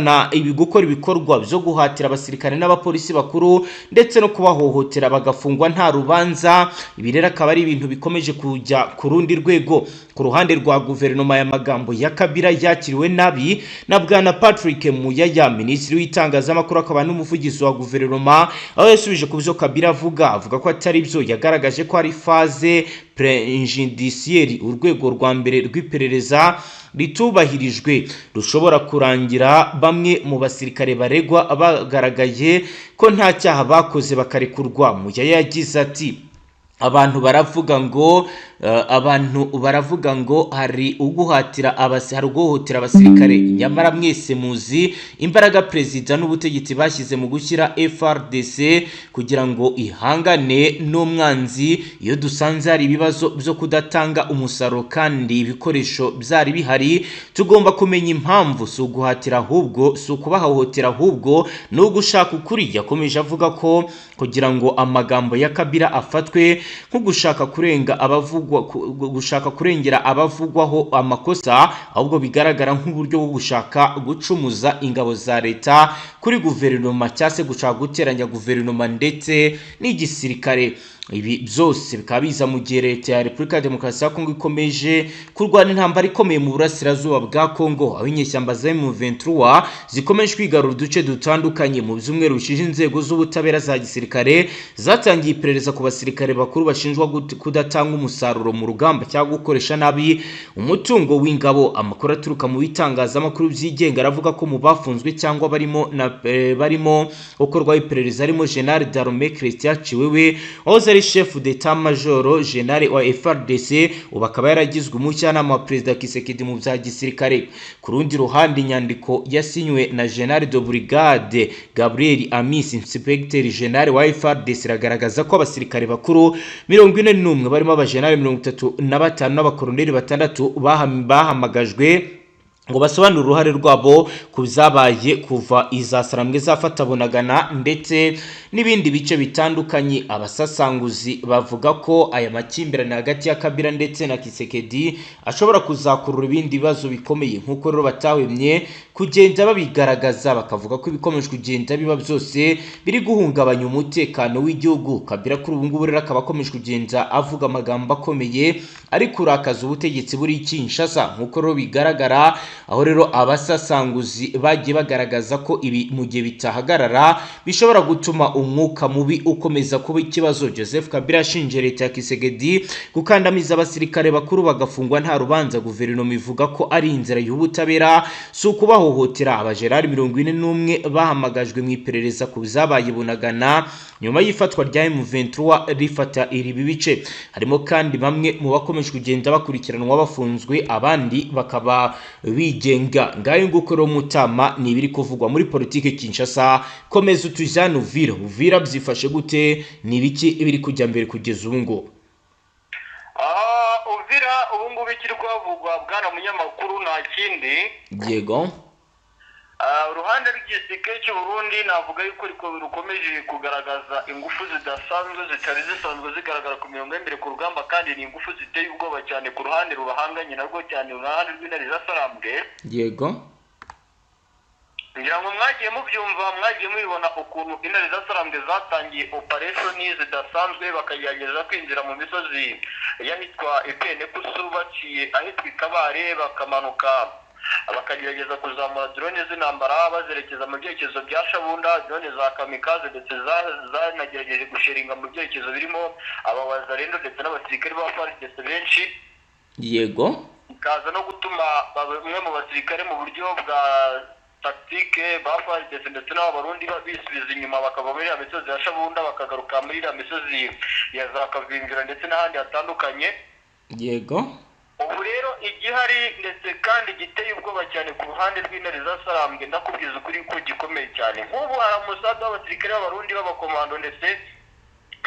ibikorwa byo guhatira abasirikare n'abapolisi bakuru ndetse no kubahohotera bagafungwa nta rubanza. Ibi rero akaba ari ibintu bikomeje kujya ku rundi rwego. Ku ruhande rwa guverinoma ya magambo ya Kabila yakiriwe nabi na bwana Patrick Muyaya, minisitiri w'itangazamakuru akaba n'umuvugizi wa guverinoma, aho yasubije ku byo Kabila avuga ko atari byo. Yagaragaje ko ari phase prejudiciaire, urwego rwa mbere rw'iperereza ritubahirijwe rushobora kurangira bamwe mu basirikare baregwa bagaragaye ko nta cyaha bakoze bakarekurwa. Muyaya yagize ati abantu baravuga ngo hari uguhatira abasirikare, nyamara mwese muzi imbaraga perezida n'ubutegetsi bashyize mu gushyira FRDC kugira ngo ihangane n'umwanzi. Iyo dusanze hari ibibazo byo kudatanga umusaruro kandi ibikoresho byari bihari, tugomba kumenya impamvu, si uguhatira ahubwo si ukubahohotera ahubwo ni ugushaka ukuri. Yakomeje avuga ko kugira ngo amagambo ya Kabila afatwe nko gushaka kurengera abavugwaho amakosa, ahubwo bigaragara nk'uburyo bwo gushaka gucumuza ingabo za leta kuri guverinoma cyangwa se gushaka guteranya guverinoma ndetse n'igisirikare. Ibi byose bikaba biza mu gihe leta ya Repubulika ya Demokarasi ya Kongo ikomeje kurwana intambara ikomeye mu burasirazuba bwa Kongo, aho inyeshyamba za M23 zikomeje kwigarura uduce dutandukanye. Mu byumweru bishije inzego z'ubutabera za gisirikare zatangiye iperereza ku basirikare bakuru bashinjwa kudatanga umusaruro mu rugamba cyangwa gukoresha nabi umutungo w'ingabo. Amakuru aturuka mu bitangazamakuru byigenga aravuga ko mu bafunzwe cyangwa barimo gukorwaho iperereza harimo General d'Armée Christian Chiwewe wahoze ari chef d'état major general wa FARDC ubu akaba yaragizwe umujyanama wa perezida Kisekedi mu bya gisirikare. Ku rundi ruhande inyandiko yasinywe na general de brigade Gabriel Amis inspecteur general wa FARDC iragaragaza ko abasirikare bakuru 41 barimo abajenerali 35 n'abakoloneli 6 bahamagajwe ngo basobanura uruhare rwabo ku byabaye kuva izasarambwe zafata Bunagana ndetse n'ibindi bice bitandukanye. Abasasanguzi bavuga ko aya makimbirane hagati ya Kabila ndetse na Kisekedi ashobora kuzakurura ibindi bibazo bikomeye, nk'uko rero batahwemye kugenda babigaragaza, bakavuga ko ibikomeje kugenda biba byose biri guhungabanya umutekano w'igihugu. Kabila kuri ubu ngubu rero akaba akomeje kugenda avuga amagambo akomeye ari kurakaza ubutegetsi buri Kinshasa, nk'uko rero bigaragara, aho rero abasasanguzi bagiye bagaragaza ko ibi mu gihe bitahagarara bishobora gutuma umwuka mubi ukomeza kuba ikibazo. Joseph Kabila ashinje leta ya Kisekedi gukandamiza abasirikare bakuru bagafungwa nta rubanza. Guverinoma ivuga ko ari inzira y'ubutabera, si ukubahohotera. Abajenerali 41 bahamagajwe mu iperereza ku byabaye Bunagana nyuma y'ifatwa rya M23 rifata iri bice. Harimo kandi bamwe mu bakomeje kugenda bakurikiranwa bafunzwe, abandi bakaba bigenga. Ngayo ngukoro Mutama ni ibiri kuvugwa muri politike Kinshasa. Komeza utujyane Uvira byifashe gute, ni ibiki ibiri kujya mbere kugeza ubu ngo? Uvira ubu ngubu ikiri kwavugwa bwana munyamakuru nta kindi. Yego. Uruhande rw'igisirikare cy'u Burundi navuga yuko rukomeje kugaragaza ingufu zidasanzwe zitari zisanzwe zigaragara ku mirongo y'imbere ku rugamba, kandi ni ingufu ziteye ubwoba cyane ku ruhande rubahanganye narwo cyane uruhande rw'intare zasarambwe. Yego. ngira ngo mwagiye mubyumva, mwagiye mubibona ukuntu intare zasarambwe zatangiye operation zidasanzwe, bakagerageza kwinjira mu misozi yahitwa Epene Kusu baciye ahitwa Kabare, bakamanuka bakagerageza kuzamura drone z'intambara bazerekeza mu byerekezo bya Shabunda, drone za kamikaze ndetse zanagerageje gusheringa mu byerekezo birimo abawazarendo ndetse n'abasirikare ba FARDC benshi. Yego. Kaza no gutuma bamwe mu basirikare mu buryo bwa tactique ba FARDC ndetse n'abarundi bisubiza inyuma, bakava muri ya misozi ya Shabunda bakagaruka muri ya misozi ya za Kavimvira ndetse n'ahandi hatandukanye. Yego. Ubu rero igihari ndetse kandi giteye ubwoba cyane ku ruhande rw'intare zasarambwe, ndakubwiza ukuri ko gikomeye cyane. Nk'ubu hari umusada w'abasirikare b'abarundi b'abakomando ndetse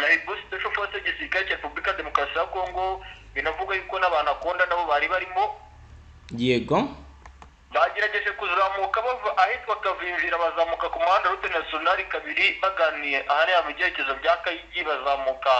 na Ibus Special Force gisirikare cya Repubulika Demokarasi ya Kongo, binavuga yuko n'abantu akunda nabo bari barimo. Yego. Bagerageje kuzamuka bava ahitwa Kavimvira, bazamuka ku muhanda Route Nationale 2 baganiye ahari mu byerekezo bya Kayigi, bazamuka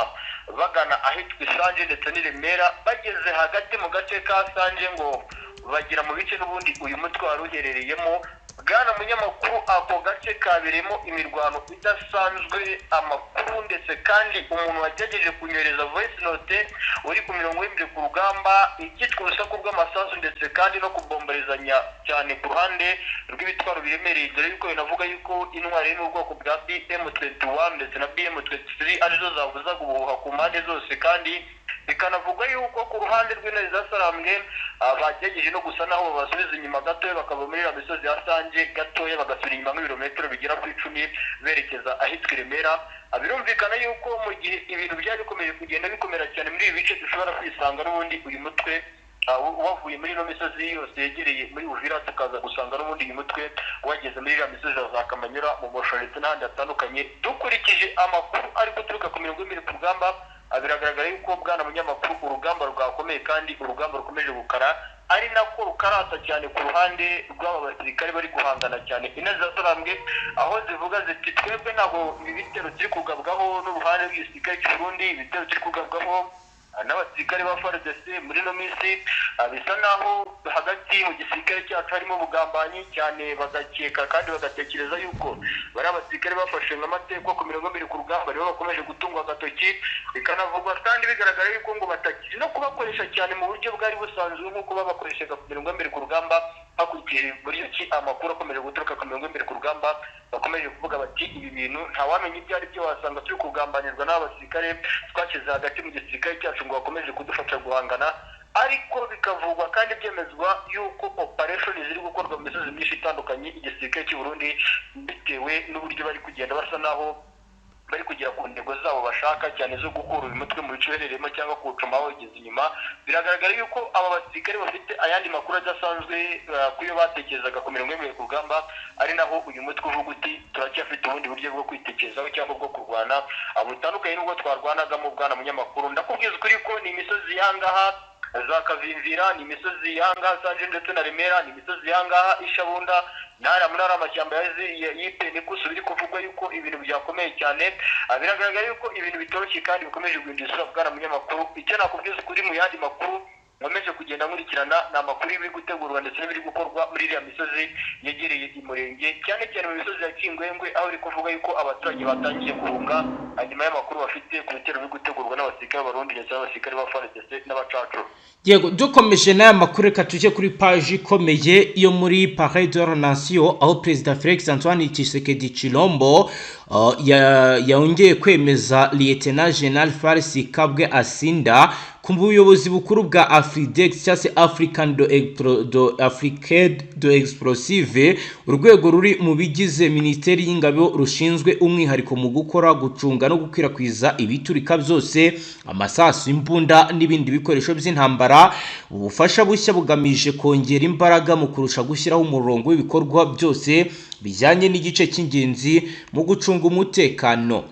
bagana ahitwa Isanje ndetse n'Iremera. Bageze hagati mu gace ka Sanje ngo bagira mu bice n'ubundi uyu mutwe wari uherereyemo. Bwana munyamakuru, ako gace kaberemo imirwano idasanzwe, amakuru ndetse kandi umuntu wagerageje kunyohereza voice note uri ku mirongo y'imbere ku rugamba, ikitwa urusaku rw'amasasu ndetse kandi no kubombarezanya cyane ku ruhande rw'ibitwaro biremereye, dore yuko binavuga yuko intwari iri mu bwoko bwa BM21 ndetse na BM23 arizo zavuzaga ubuhuha ku mpande zose, kandi bikanavugwa yuko ku ruhande rw'intare zasarambwe bagerageje no gusa naho babasubiza inyuma gatoya, bakava muri ya misozi ya Sanje gatoya bagasubira inyuma nk'ibirometero bigera ku 10 berekeza ahitwa Iremera. Birumvikana yuko mu gihe ibintu byari bikomeje kugenda bikomera cyane muri ibi bice, dushobora kwisanga n'ubundi uyu mutwe wavuye muri ino misozi yose yegereye muri Uvira, tukaza gusanga n'ubundi uyu mutwe wageze muri ya misozi za Kamanyura, mu Mosho ndetse n'ahandi hatandukanye. Dukurikije amakuru ari guturuka ku mirongo y'imbere ku rugamba, biragaragara yuko bwana munyamakuru urugamba rwakomeye kandi urugamba rukomeje gukara, ari nako rukarata cyane ku ruhande rw'aba basirikare bari guhangana cyane. Intare zasarambwe aho zivuga ziti twebwe ntabwo ibitero turi kugabwaho n'uruhande rw'igisirikare cy'u Burundi, ibitero turi kugabwaho n'abasirikare ba FARDC muri no minsi, bisa naho hagati mu gisirikare cyacu harimo ubugambanyi cyane, bagakeka kandi bagatekereza yuko bari abasirikare bafashe nk'amateko ku mirongo mbere ku rugamba rero bakomeje gutungwa agatoki. Bikanavugwa kandi bigaragara yuko ngo batakiri no kubakoresha cyane mu buryo bwari busanzwe nk'uko babakoreshaga ku mirongo mbere ku rugamba, hakurikije buryo ki amakuru akomeje guturuka ku mirongo mbere ku rugamba, bakomeje kuvuga bati ibi bintu ntawamenya ibyo ari byo, wasanga turi kugambanirwa n'abasirikare twashyize hagati mu gisirikare cyacu ngo bakomeje kudufasha guhangana. Ariko bikavugwa kandi byemezwa yuko operation ziri gukorwa mu misozi myinshi itandukanye igisirikare cy'u Burundi, bitewe n'uburyo bari kugenda basa naho bari kugera ku ntego zabo bashaka cyane zo gukura uyu mutwe mu bice uherereyemo cyangwa kuwucuma bawugeze inyuma. Biragaragara yuko aba basirikare bafite ayandi makuru adasanzwe ku yo batekerezaga ku mirongo y'imwe ku rugamba, ari naho uyu mutwe uvuga uti turacyafite ubundi buryo bwo kwitekerezaho cyangwa bwo kurwana butandukanye n'ubwo twarwanagamo. Bwana munyamakuru, ndakubwiza ukuri ko ni imisozi yangaha za Kavimvira, ni imisozi yangaha Sanje ndetse na Remera, ni imisozi yangaha Ishabunda, nara muri amashyamba y'ipene kuso biri kuvugwa yuko ibintu byakomeye cyane. Biragaragara yuko ibintu bitoroshye kandi bikomeje guhindura isura. Bwana munyamakuru, icyo nakubwiza ukuri mu yandi makuru nkomeje kugenda nkurikirana ni amakuru y'ibiri gutegurwa ndetse n'ibiri gukorwa muri iriya misozi yegereye umurenge, cyane cyane mu misozi ya Kingwengwe, aho iri kuvuga yuko abaturage batangiye guhunga hanyuma y'amakuru bafite ku bitero biri gutegurwa n'abasirikare b'Abarundi ndetse n'abasirikare ba FARDC n'abacacu. Yego, dukomeje n'aya makuru reka tujye kuri page ikomeye yo muri Paris de la Nation, aho Perezida Felix Antoine Tshisekedi Tshilombo yongeye kwemeza Lieutenant General Faris Kabwe Asinda ku buyobozi bukuru bwa Afridex cyangwa se Africaine de Explosive, urwego ruri mu bigize Minisiteri y'Ingabo rushinzwe umwihariko mu gukora, gucunga no gukwirakwiza ibiturika byose, amasasu, imbunda n'ibindi bikoresho by'intambara. Ubufasha bushya bugamije kongera imbaraga mu kurusha gushyiraho umurongo w'ibikorwa byose bijyanye n'igice cy'ingenzi mu gucunga umutekano.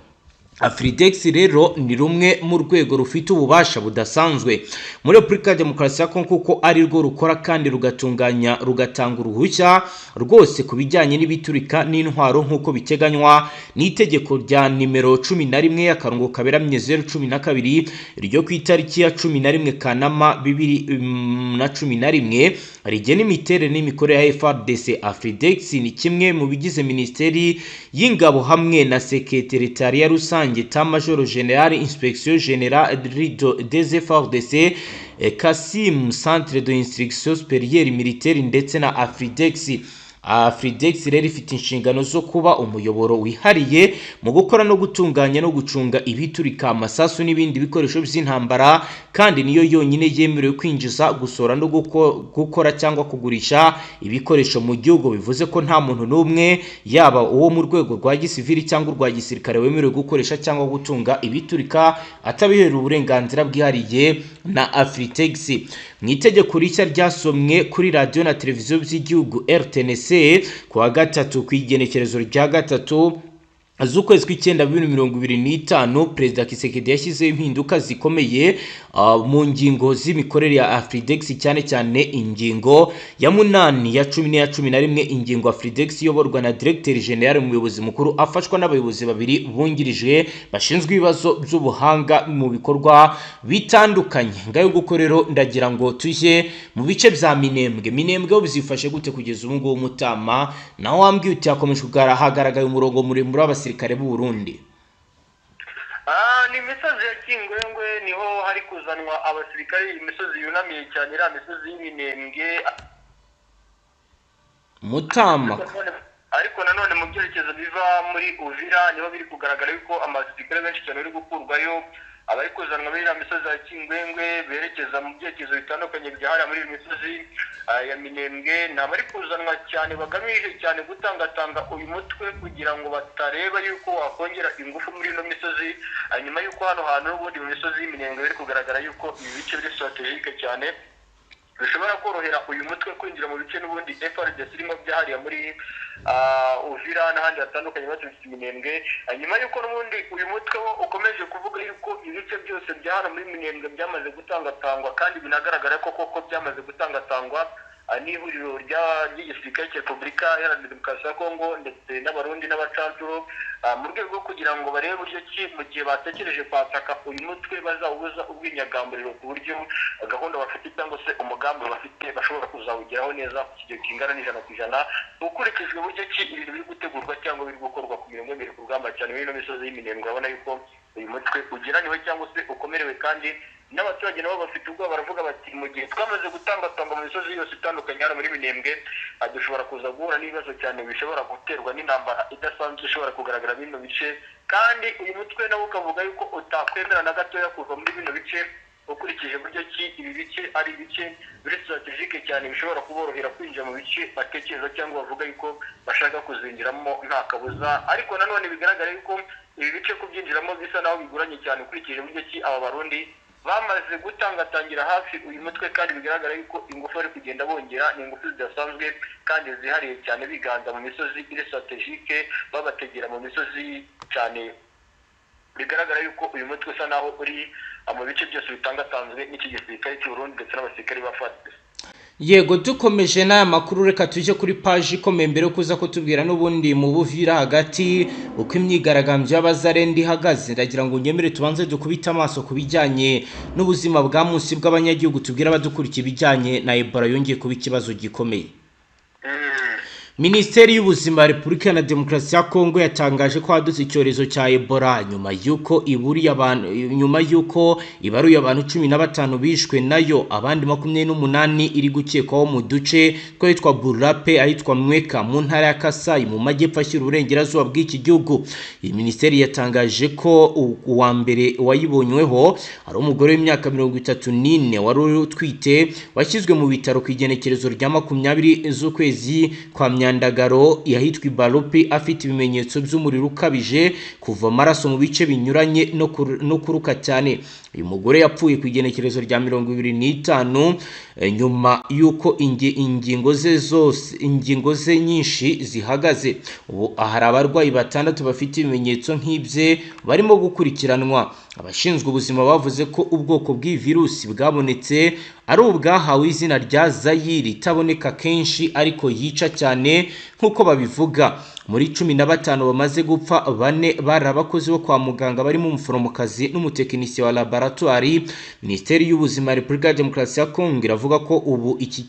Afridex rero ni rumwe mu rwego rufite ububasha budasanzwe muri Repubulika ya Demokarasi ya Kongo, kuko ari rwo rukora kandi rugatanga uruhushya rwose ku bijyanye n'ibiturika n'intwaro nk'uko biteganywa n'itegeko rya nimero 11 akarongo kaberamye 012 ryo ku itariki ya 11 Kanama 2011 rigena imiterere n'imikorere ya FARDC. Afridex ni kimwe mu bigize Minisiteri y'Ingabo hamwe na Sekretariat rusange État-Major Général Inspection Générale des FARDC, Kassim Centre d'Instruction Supérieure Militaire ndetse na Afridex. Afridex rero ifite inshingano zo kuba umuyoboro wihariye mu gukora no gutunganya no gucunga ibiturika, amasasu n'ibindi bikoresho by'intambara, kandi niyo yonyine yemerewe kwinjiza, gusora no gukora cyangwa kugurisha ibikoresho mu gihugu. Bivuze ko nta muntu n'umwe yaba uwo mu rwego rwa gisivili cyangwa urwa gisirikare wemerewe gukoresha cyangwa gutunga ibiturika atabiherewe uburenganzira bwihariye na Afridex. Mu itegeko rishya ryasomwe kuri radio na televiziyo by'igihugu RTNC kuwa gatatu ku igenekerezo rya gatatu z'ukwezi kw'icyenda 2025, Perezida Tshisekedi yashyizeho impinduka zikomeye mu ngingo z'imikorere ya Afridex, cyane cyane ingingo ya 8, ya 10 ya 11. Ingingo Afridex iyoborwa na Directeur General, umuyobozi mukuru afashwa n'abayobozi babiri bungirije bashinzwe ibibazo by'ubuhanga mu bikorwa bitandukanye. Ngayo guko rero ndagira ngo tujye mu bice bya Minembwe bizifashe gute kugeza ubu ngubu Mutama, naho wambwiye uti yakomeje kugaragara umurongo muremure w'abasirikare b'u Burundi. Ni imisozi ya Kingwengwe niho hari kuzanwa abasirikare, imisozi yunamiye cyane iriya misozi y'Iminembwe Mutama. Ariko nanone mu byerekezo biva muri Uvira niho biri kugaragara yuko abasirikare benshi cyane bari gukurwayo, abari kuzanwa muri iriya misozi ya Kingwengwe berekeza mu byerekezo bitandukanye byahariye muri misozi ya Minembwe. Ni abari kuzanwa cyane bagamije cyane gutangatanga uyu mutwe kugira ngo batareba yuko wakongera ingufu muri ino misozi, nyuma yuko hano hantu n'ubundi mu misozi y'Iminembwe biri kugaragara yuko ibi bice biri strategique cyane bishobora korohera uyu mutwe kwinjira mu bice n'ubundi FARDC irimo byahariye muri Uvira n'ahandi hatandukanye baturutse Minembwe. Nyuma yuko n'ubundi uyu mutwe wo ukomeje kuvuga yuko ibice byose bya hano muri Minembwe byamaze gutangatangwa, kandi binagaragara ko koko byamaze gutangatangwa n'ihuriro ry'igisirikare cya Repubulika Iharanira Demokarasi ya Kongo ndetse n'Abarundi n'abacancuro, mu rwego rwo kugira ngo barebe uburyo ki mu gihe batekereje kwataka uyu mutwe bazawubuza ubwinyagamburiro, ku buryo gahunda bafite cyangwa se umugambi bafite bashobora kuzawugeraho neza ku kigero kingana n'100%, ukurikijwe uburyo ki ibintu biri gutegurwa cyangwa biri gukorwa ku mirongo y'imwe ku rugamba cyane muri ino misozi y'Iminembwe. Urabona yuko uyu mutwe ugeraniwe cyangwa se ukomerewe, kandi n'abaturage nabo bafite ubwoba, baravuga bati mu gihe twamaze gutangatanga mu misozi yose itandukanye hano muri Minembwe dushobora kuza guhura n'ibibazo cyane bishobora guterwa n'intambara idasanzwe ishobora kugaragara bino bice, kandi uyu mutwe nawo ukavuga yuko utakwemera na gatoya kuva muri bino bice, ukurikije buryo ki ibi bice ari ibice biri strategique cyane bishobora kuborohera kwinjira mu bice batekereza cyangwa bavuga yuko bashaka kuzinjiramo nta kabuza. Ariko nanone bigaragara yuko ibi bice kubyinjiramo bisa naho biguranye cyane ukurikije uburyo ki aba barundi bamaze gutangatangira hafi uyu mutwe, kandi bigaragara yuko ingufu bari kugenda bongera ni ingufu zidasanzwe kandi zihariye cyane, biganza mu misozi iri strategique, babategera mu misozi cyane. Bigaragara yuko uyu mutwe usa naho uri mu bice byose bitangatanzwe n'iki gisirikare cy'u Burundi ndetse n'abasirikare ba FARDC. Yego, dukomeje n'aya makuru, reka tujye kuri paji ikomeye mbere yo kuza kutubwira n'ubundi mu Buvira hagati uko imyigaragambyo y'Abazarendo ihagaze. Ndagira ngo nyemere tubanze dukubita amaso ku bijyanye n'ubuzima bwa munsi bw'abanyagihugu, tubwira abadukurikiye ibijyanye na Ebola yongeye kuba ikibazo gikomeye. Minisiteri y'ubuzima ya Repubulika ya Demokarasi ya Kongo yatangaje ko hadutse icyorezo cya Ebola nyuma yuko ibaruye abantu 15 bishwe, nayo abandi 28 iri gukekwaho mu duce twitwa Burape, ahitwa Mweka mu ntara ya Kasai mu majyepfo ashyira uburengerazuba bw'iki gihugu. Iyi minisiteri yatangaje ko uwa mbere wayibonyweho ari umugore w'imyaka 34 wari utwite, washyizwe mu bitaro ku igenekerezo rya 20 z'ukwezi kwa Nyandagaro yahitwa Barupi, afite ibimenyetso by'umuriro ukabije, kuva amaraso mu bice binyuranye no kuruka cyane. Uyu mugore yapfuye ku igenekerezo rya 25 nyuma yuko ingingo ze nyinshi zihagaze. Ubu ahari abarwayi 6 bafite ibimenyetso nk'ibye barimo gukurikiranwa. Abashinzwe ubuzima bavuze ko ubwoko bw'iyi virusi bwabonetse ari ubwahawe izina rya Zaire, itaboneka kenshi ariko yica cyane nk'uko babivuga. Muri 15 bamaze gupfa, 4 bari abakozi bo kwa muganga barimo umuforomokazi n'umutekinisiye wa laboratoire. Minisiteri y'ubuzima ya Repubulika ya Demokarasi ya Kongo iravuga ko ubu iki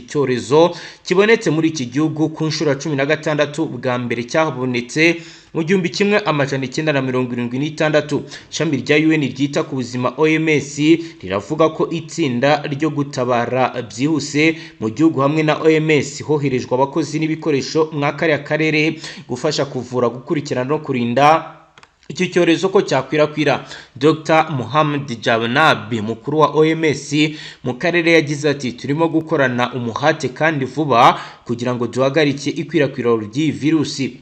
cyorezo kibonetse muri iki gihugu ku nshuro ya 16 bwa mbere cyabonetse mu 1976. Ishami rya UN ryita ku buzima OMS riravuga ko itsinda ryo gutabara byihuse mu gihugu hamwe na OMS hoherejwe abakozi n'ibikoresho mw'akariya karere gufasha kuvura, gukurikirana no kurinda iki cyorezo ko cyakwirakwira. Dr Mohamed Jawnabi, mukuru wa OMS mu karere, yagize ati turimo gukorana umuhate kandi vuba kugira ngo duhagarike ikwirakwira ry'iyi virusi.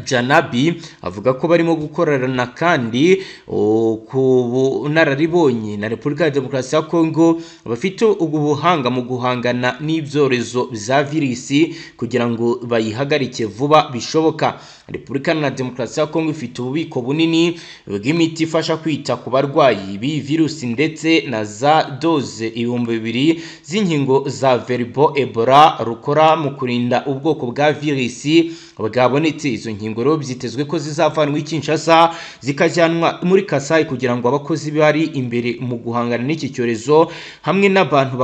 Janabi avuga ko barimo gukorana kandi ku bunararibonye na Repubulika ya Demokarasi ya Kongo bafite ubuhanga mu guhangana n'ibyorezo bya virusi kugira ngo bayihagarike vuba bishoboka. Repubulika ya Demokarasi ya Kongo ifite ububiko bunini bw'imiti ifasha kwita ku barwayi b'iyi virusi ndetse na za doze 2000 z'inkingo za Verbo Ebola rukora mu kurinda ubwoko bwa virusi bwabonetse. Izo nkingo rero byitezwe ko zizavanwa i Kinshasa zikajyanwa muri Kasai kugira ngo abakozi bari imbere mu guhangana n'iki cyorezo hamwe n'abantu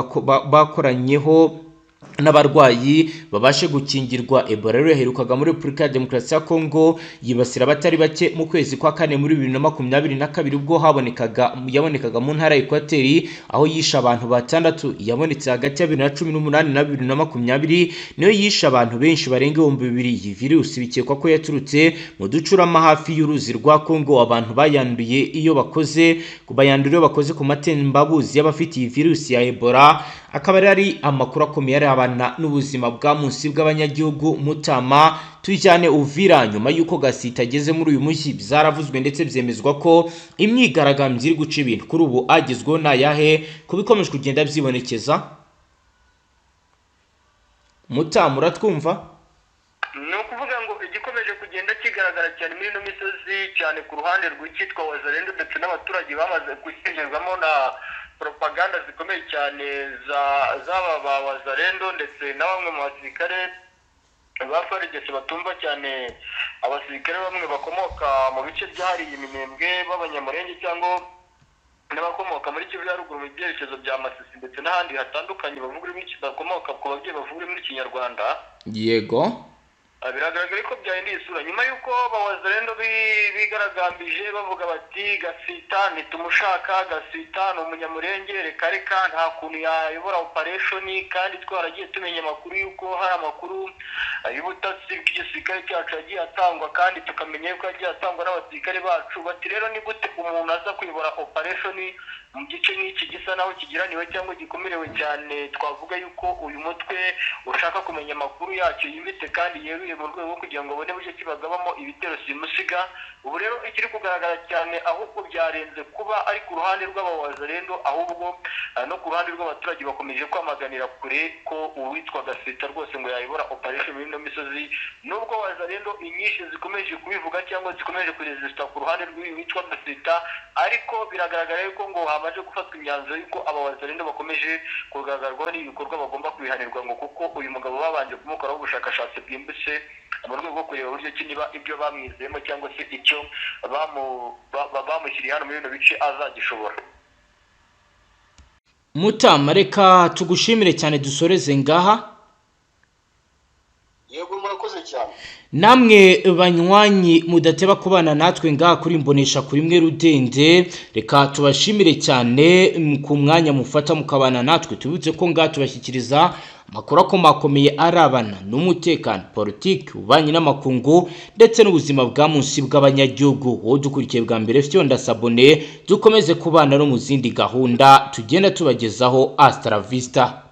bakoranyeho n'abarwayi babashe gukingirwa. Ebola rero yaherukaga muri Repubulika ya Demokarasi ya Kongo yibasira abatari bake mu kwezi kwa 4 muri 2022 ubwo yabonekaga mu ntara ya Equateur, aho yisha abantu 6. Yabonetse hagati ya 2018 na 2020, niyo yisha abantu benshi barenga 2000. Iyi virusi bikekwa ko yaturutse mu ducurama hafi y'uruzi rwa Kongo. Abantu bayanduye iyo bakoze ku matembabuzi y'abafite iyi virusi ya Ebola. Akaba ari amakuru akomeye arabana n'ubuzima bwa munsi bw'abanyagihugu. Mutama tujyane Uvira nyuma yuko Gasita ageze muri uyu mujyi. Byaravuzwe ndetse byemezwa ko imyigaragambyo iri guca ibintu kuri ubu agezweho nayahe kubikomeje kugenda byibonekeza. Mutama uratwumva? Ni ukuvuga ngo igikomeje kugenda kigaragara cyane muri ino misozi cyane ku ruhande rw'ikitwa Wazalendo ndetse n'abaturage bamaze gusengerwamo na propaganda zikomeye cyane z'aba ba Wazalendo ndetse na bamwe mu basirikare ba FARDC batumva cyane abasirikare bamwe bakomoka mu bice byahariye Minembwe b'abanyamurenge cyangwa n'abakomoka muri Kivu ya ruguru mu byerekezo bya Masisi ndetse n'ahandi hatandukanye bavuga ururimi bakomoka ku babyeyi bavuga muri Kinyarwanda. Yego, biragaragara ko byahinduye isura nyuma y'uko Abawazalendo bigaragambije bavuga bati Gasita ntitumushaka, Gasita ni umunyamurenge, reka nta kuntu yayobora operation, kandi twaragiye tumenya amakuru y'uko hari amakuru y'ubutasi bw'igisirikare cyacu yagiye atangwa kandi tukamenya yuko yagiye atangwa n'abasirikare bacu. Bati rero ni gute umuntu aza kuyobora operation mu gice nk'iki gisa naho kigiraniwe cyangwa gikomerewe cyane? Twavuga yuko uyu mutwe ushaka kumenya amakuru yacyo yimbitse kandi yewe bwiyahuye mu rwego rwo kugira ngo babone uburyo kibagabamo ibitero simusiga. Ubu rero ikiri kugaragara cyane ahubwo byarenze kuba ari ku ruhande rw'abawazalendo, ahubwo no ku ruhande rw'abaturage bakomeje kwamaganira kure ko uwitwa Gaseta rwose ngo yayobora operation muri ino misozi, nubwo wazalendo inyinshi zikomeje kubivuga cyangwa zikomeje kuresista ku ruhande rw'uwitwa Gaseta, ariko biragaragara yuko ngo hamaze gufatwa imyanzuro yuko abawazalendo bakomeje kugaragazwa n'ibikorwa bagomba kubihanirwa, ngo kuko uyu mugabo babanje kumukoraho ubushakashatsi bwimbitse mu rwego rwo kureba uburyo ki niba ibyo bamwizeyemo cyangwa se icyo bamushyiriye hano muri bino bice azagishobora. Mutama, reka tugushimire cyane dusoreze ngaha. Yego murakoze cyane. Namwe banywanyi mudateba kubana natwe ngaha kuri mbonesha kuri mwe Rudende, reka tubashimire cyane ku mwanya mufata mukabana natwe. Tubutse ko ngaha tubashyikiriza amakuru akomakomeye arabana n'umutekano, politiki, ububanyi n'amakungu ndetse n'ubuzima bwa munsi bw'abanyagihugu. Wowe dukurikiye bwa mbere fyonda sabone, dukomeze kubana no mu zindi gahunda tugenda tubagezaho. Hasta la vista.